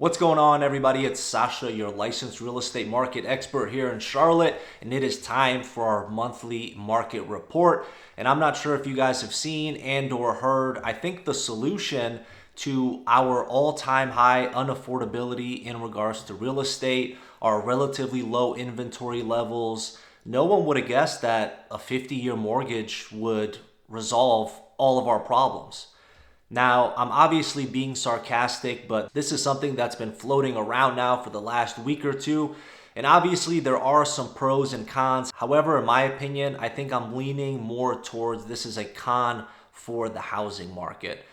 What's going on, everybody? It's Sasha, your licensed real estate market expert here in Charlotte, and it is time for our monthly market report. And I'm not sure if you guys have seen and or heard, I think the solution to our all-time high unaffordability in regards to real estate, our relatively low inventory levels. No one would have guessed that a 50-year mortgage would resolve all of our problems. Now, I'm obviously being sarcastic, but this is something that's been floating around now for the last week or two. And obviously, there are some pros and cons. However, in my opinion, I think I'm leaning more towards this is a con for the housing market.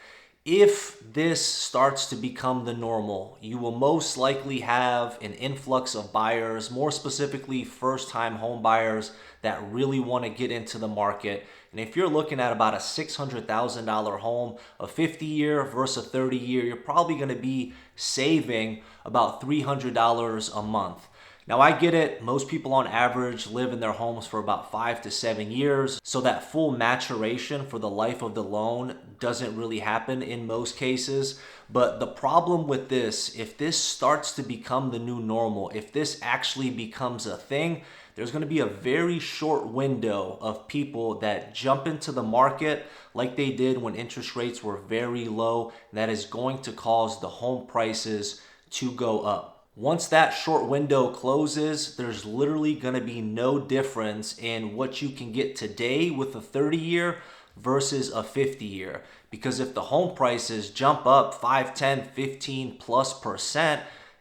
If this starts to become the normal, you will most likely have an influx of buyers, more specifically first-time home buyers that really want to get into the market. And if you're looking at about a $600,000 home, a 50-year versus a 30-year, you're probably going to be saving about $300 a month. Now, I get it. Most people on average live in their homes for about 5 to 7 years. So that full maturation for the life of the loan doesn't really happen in most cases. But the problem with this, if this starts to become the new normal, if this actually becomes a thing, there's going to be a very short window of people that jump into the market like they did when interest rates were very low. That is going to cause the home prices to go up. Once that short window closes, there's literally going to be no difference in what you can get today with a 30-year versus a 50-year. Because if the home prices jump up 5, 10, 15 plus percent,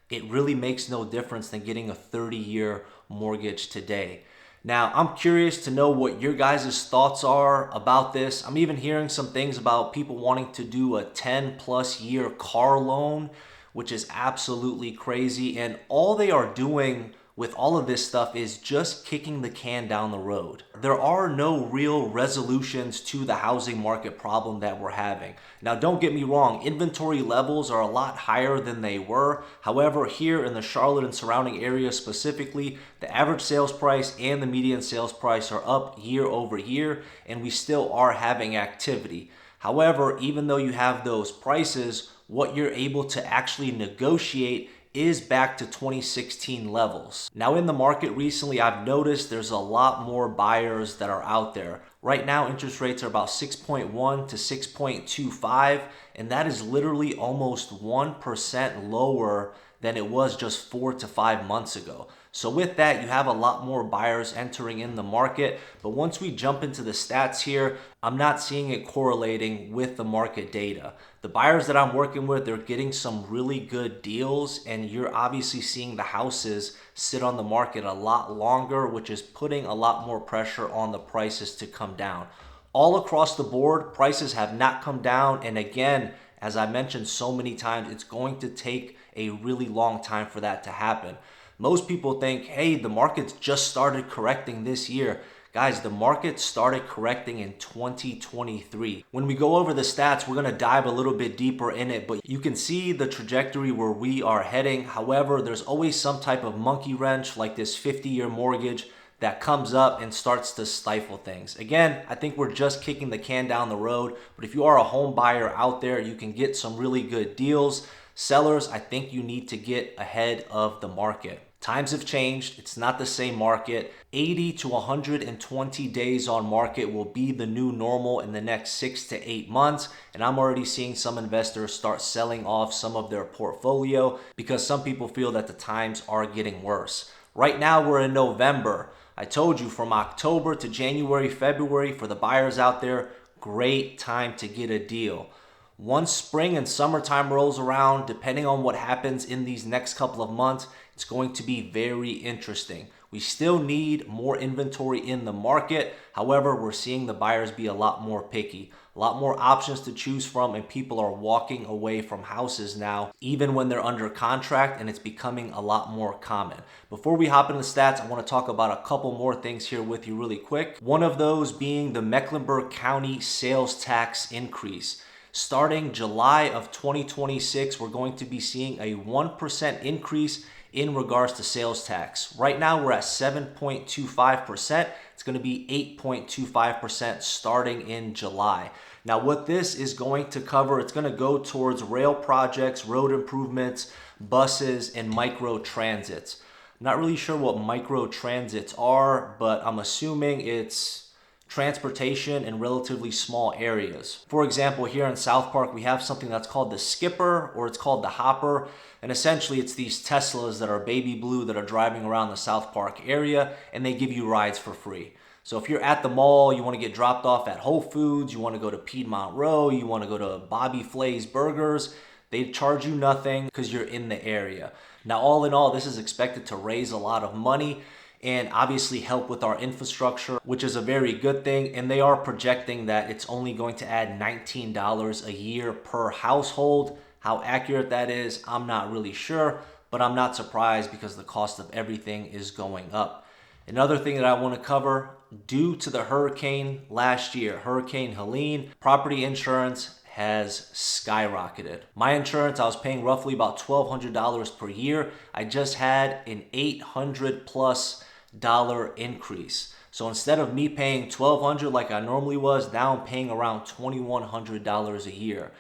it really makes no difference than getting a 30-year mortgage today. Now, I'm curious to know what your guys' thoughts are about this. I'm even hearing some things about people wanting to do a 10 plus year car loan, which is absolutely crazy. And all they are doing with all of this stuff is just kicking the can down the road. There are no real resolutions to the housing market problem that we're having. Now, don't get me wrong, inventory levels are a lot higher than they were. However, here in the Charlotte and surrounding area specifically, the average sales price and the median sales price are up year over year, and we still are having activity. However, even though you have those prices, what you're able to actually negotiate is back to 2016 levels. Now, in the market recently, I've noticed there's a lot more buyers that are out there. Right now, interest rates are about 6.1 to 6.25, and that is literally almost 1% lower than it was just 4 to 5 months ago. So with that, you have a lot more buyers entering in the market. But once we jump into the stats here, I'm not seeing it correlating with the market data. The buyers that I'm working with, they're getting some really good deals, and you're obviously seeing the houses sit on the market a lot longer, which is putting a lot more pressure on the prices to come down. All across the board, prices have not come down. And again, as I mentioned so many times, it's going to take a really long time for that to happen. Most people think, hey, the market's just started correcting this year. Guys, the market started correcting in 2023. When we go over the stats, we're going to dive a little bit deeper in it, but you can see the trajectory where we are heading. However, there's always some type of monkey wrench like this 50-year mortgage that comes up and starts to stifle things. Again, I think we're just kicking the can down the road, but if you are a home buyer out there, you can get some really good deals. Sellers, I think you need to get ahead of the market. Times have changed. It's not the same market. 80 to 120 days on market will be the new normal in the next 6 to 8 months. And I'm already seeing some investors start selling off some of their portfolio because some people feel that the times are getting worse. Right now, we're in November. I told you from October to January, February, for the buyers out there, great time to get a deal. Once spring and summertime rolls around, depending on what happens in these next couple of months, it's going to be very interesting. We still need more inventory in the market. However, we're seeing the buyers be a lot more picky, a lot more options to choose from, and people are walking away from houses now, even when they're under contract, and it's becoming a lot more common. Before we hop into the stats, I want to talk about a couple more things here with you really quick. One of those being the Mecklenburg County sales tax increase. Starting July of 2026, we're going to be seeing a 1% increase in regards to sales tax. Right now, we're at 7.25%. It's going to be 8.25% starting in July. Now, what this is going to cover, it's going to go towards rail projects, road improvements, buses, and micro transits. Not really sure what micro transits are, but I'm assuming it's transportation in relatively small areas. For example, here in South Park, we have something that's called the Skipper, or it's called the Hopper. And essentially it's these Teslas that are baby blue that are driving around the South Park area, and they give you rides for free. So if you're at the mall, you want to get dropped off at Whole Foods, you want to go to Piedmont Row, you want to go to Bobby Flay's Burgers, they charge you nothing because you're in the area. Now, all in all, this is expected to raise a lot of money and obviously help with our infrastructure, which is a very good thing. And they are projecting that it's only going to add $19 a year per household. How accurate that is, I'm not really sure, but I'm not surprised because the cost of everything is going up. Another thing that I want to cover, due to the hurricane last year, Hurricane Helene, property insurance has skyrocketed. My insurance, I was paying roughly about $1,200 per year. I just had an $800+ increase. So instead of me paying $1,200 like I normally was, now I'm paying around $2,100 a year,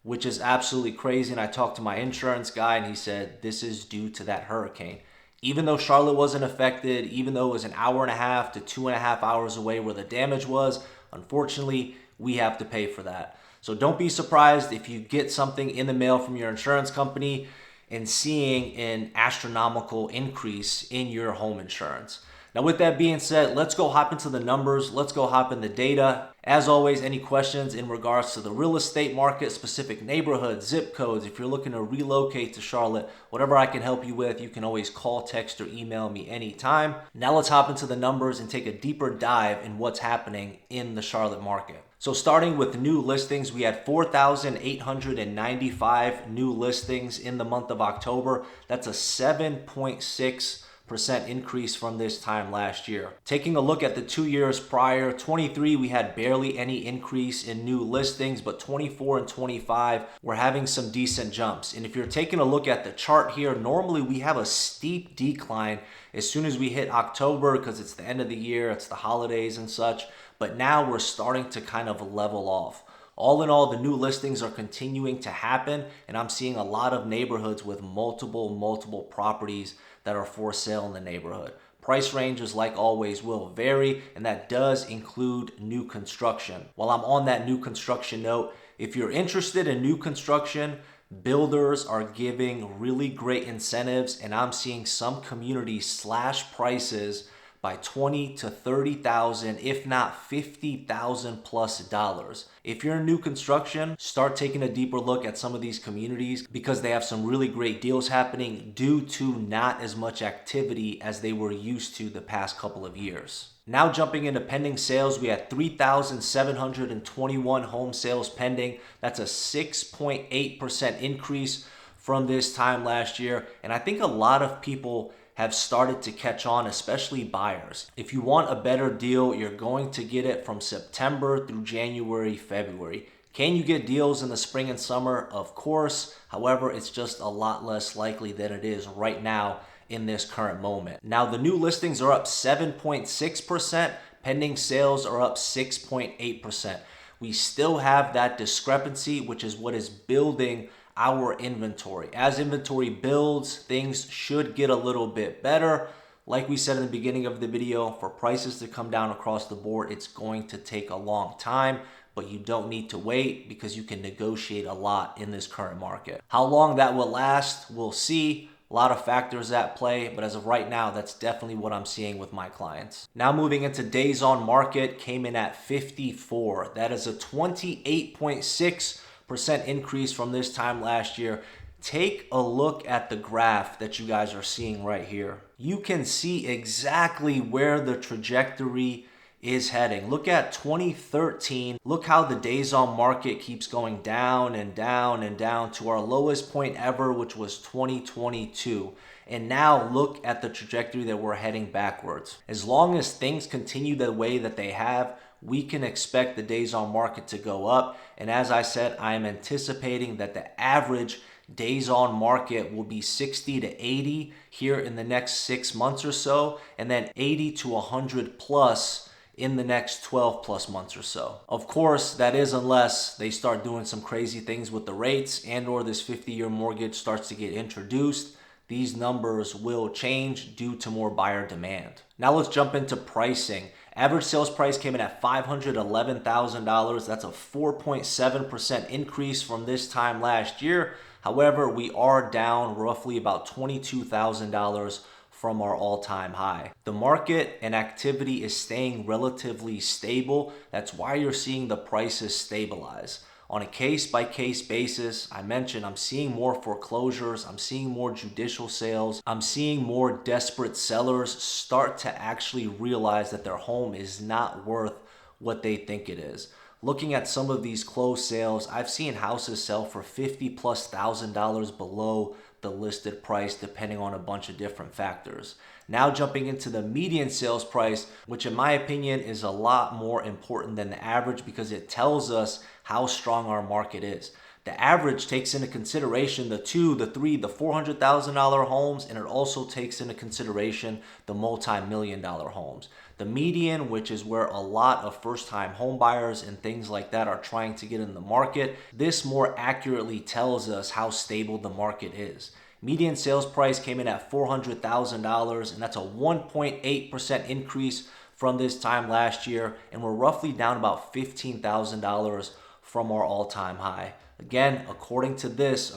which is absolutely crazy. And I talked to my insurance guy and he said, this is due to that hurricane. Even though Charlotte wasn't affected, even though it was an hour and a half to 2.5 hours away where the damage was, unfortunately, we have to pay for that. So don't be surprised if you get something in the mail from your insurance company and seeing an astronomical increase in your home insurance. Now, with that being said, let's go hop into the numbers. Let's go hop in the data. As always, any questions in regards to the real estate market, specific neighborhoods, zip codes, if you're looking to relocate to Charlotte, whatever I can help you with, you can always call, text, or email me anytime. Now let's hop into the numbers and take a deeper dive in what's happening in the Charlotte market. So starting with new listings, we had 4,895 new listings in the month of October. That's a 7.6% increase from this time last year. Taking a look at the 2 years prior, 23 we had barely any increase in new listings, but 24 and 25 we're having some decent jumps. And if you're taking a look at the chart here, normally we have a steep decline as soon as we hit October because it's the end of the year, it's the holidays and such, but now we're starting to kind of level off. All in all, the new listings are continuing to happen, and I'm seeing a lot of neighborhoods with multiple properties that are for sale in the neighborhood. Price ranges, like always, will vary, and that does include new construction. While I'm on that new construction note, if you're interested in new construction, builders are giving really great incentives, and I'm seeing some communities slash prices by $20,000 to $30,000, if not $50,000+. If you're in new construction, start taking a deeper look at some of these communities because they have some really great deals happening due to not as much activity as they were used to the past couple of years. Now jumping into pending sales, we had 3,721 home sales pending. That's a 6.8% increase from this time last year. And I think a lot of people have started to catch on, especially buyers. If you want a better deal, you're going to get it from September through January, February. Can you get deals in the spring and summer? Of course. However, it's just a lot less likely than it is right now in this current moment. Now, the new listings are up 7.6%. Pending sales are up 6.8%. We still have that discrepancy, which is what is building our inventory. As inventory builds, things should get a little bit better. Like we said in the beginning of the video, for prices to come down across the board, it's going to take a long time, but you don't need to wait because you can negotiate a lot in this current market. How long that will last, we'll see. A lot of factors at play, but as of right now, that's definitely what I'm seeing with my clients. Now moving into days on market, came in at 54. That is a 28.6% increase from this time last year. Take a look at the graph that you guys are seeing right here. You can see exactly where the trajectory is heading. Look at 2013. Look how the days on market keeps going down and down and down to our lowest point ever, which was 2022. And now look at the trajectory that we're heading backwards. As long as things continue the way that they have, we can expect the days on market to go up. And as I said, I am anticipating that the average days on market will be 60 to 80 here in the next 6 months or so, and then 80 to 100 plus in the next 12 plus months or so. Of course, that is unless they start doing some crazy things with the rates and or this 50-year mortgage starts to get introduced. These numbers will change due to more buyer demand. Now let's jump into pricing. Average sales price came in at $511,000. That's a 4.7% increase from this time last year. However, we are down roughly about $22,000 from our all-time high. The market and activity is staying relatively stable. That's why you're seeing the prices stabilize. On a case-by-case basis, I mentioned I'm seeing more foreclosures, I'm seeing more judicial sales, I'm seeing more desperate sellers start to actually realize that their home is not worth what they think it is. Looking at some of these closed sales, I've seen houses sell for $50,000+ below the listed price depending on a bunch of different factors. Now jumping into the median sales price, which in my opinion is a lot more important than the average because it tells us how strong our market is. The average takes into consideration the $200,000, the $300,000, the $400,000 homes, and it also takes into consideration the multi-million-dollar homes. The median, which is where a lot of first-time home buyers and things like that are trying to get in the market, this more accurately tells us how stable the market is. Median sales price came in at $400,000, and that's a 1.8% increase from this time last year, and we're roughly down about $15,000 from our all-time high. Again, according to this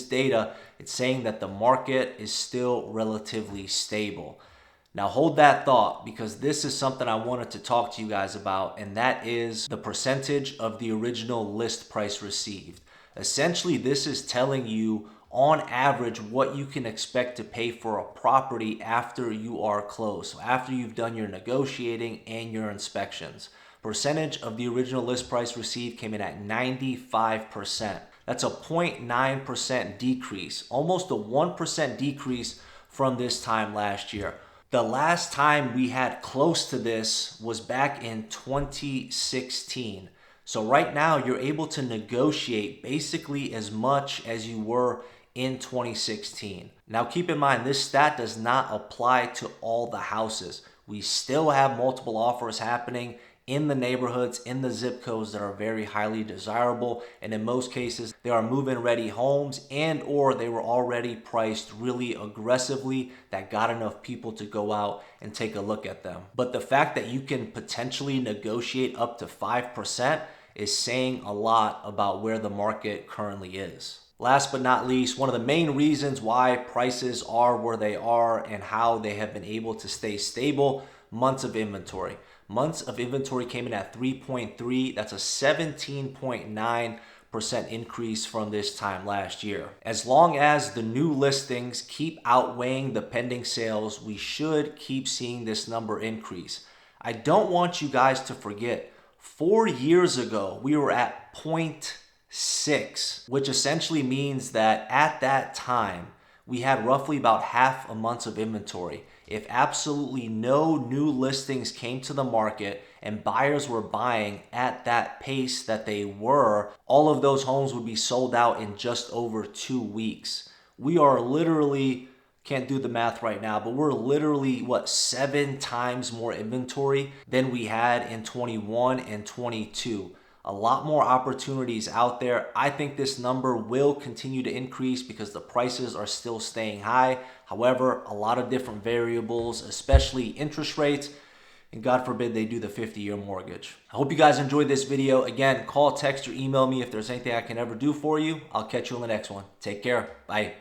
data, it's saying that the market is still relatively stable. Now hold that thought because this is something I wanted to talk to you guys about, and that is the percentage of the original list price received. Essentially, this is telling you on average what you can expect to pay for a property after you are closed. So after you've done your negotiating and your inspections. Percentage of the original list price received came in at 95%. That's a 0.9% decrease, almost a 1% decrease from this time last year. The last time we had close to this was back in 2016. So right now you're able to negotiate basically as much as you were in 2016. Now keep in mind, this stat does not apply to all the houses. We still have multiple offers happening in the neighborhoods, in the zip codes that are very highly desirable, and in most cases they are move-in ready homes and or they were already priced really aggressively that got enough people to go out and take a look at them. But the fact that you can potentially negotiate up to 5% is saying a lot about where the market currently is. Last but not least, one of the main reasons why prices are where they are and how they have been able to stay stable: months of inventory. Months of inventory came in at 3.3. That's a 17.9% increase from this time last year. As long as the new listings keep outweighing the pending sales, we should keep seeing this number increase. I don't want you guys to forget, 4 years ago, we were at 0.6, which essentially means that at that time, we had roughly about half a month of inventory. If absolutely no new listings came to the market and buyers were buying at that pace that they were, all of those homes would be sold out in just over 2 weeks. We are literally, can't do the math right now, but we're literally, 7 times more inventory than we had in 21 and 22. A lot more opportunities out there. I think this number will continue to increase because the prices are still staying high. However, a lot of different variables, especially interest rates, and God forbid they do the 50-year mortgage. I hope you guys enjoyed this video. Again, call, text, or email me if there's anything I can ever do for you. I'll catch you on the next one. Take care. Bye.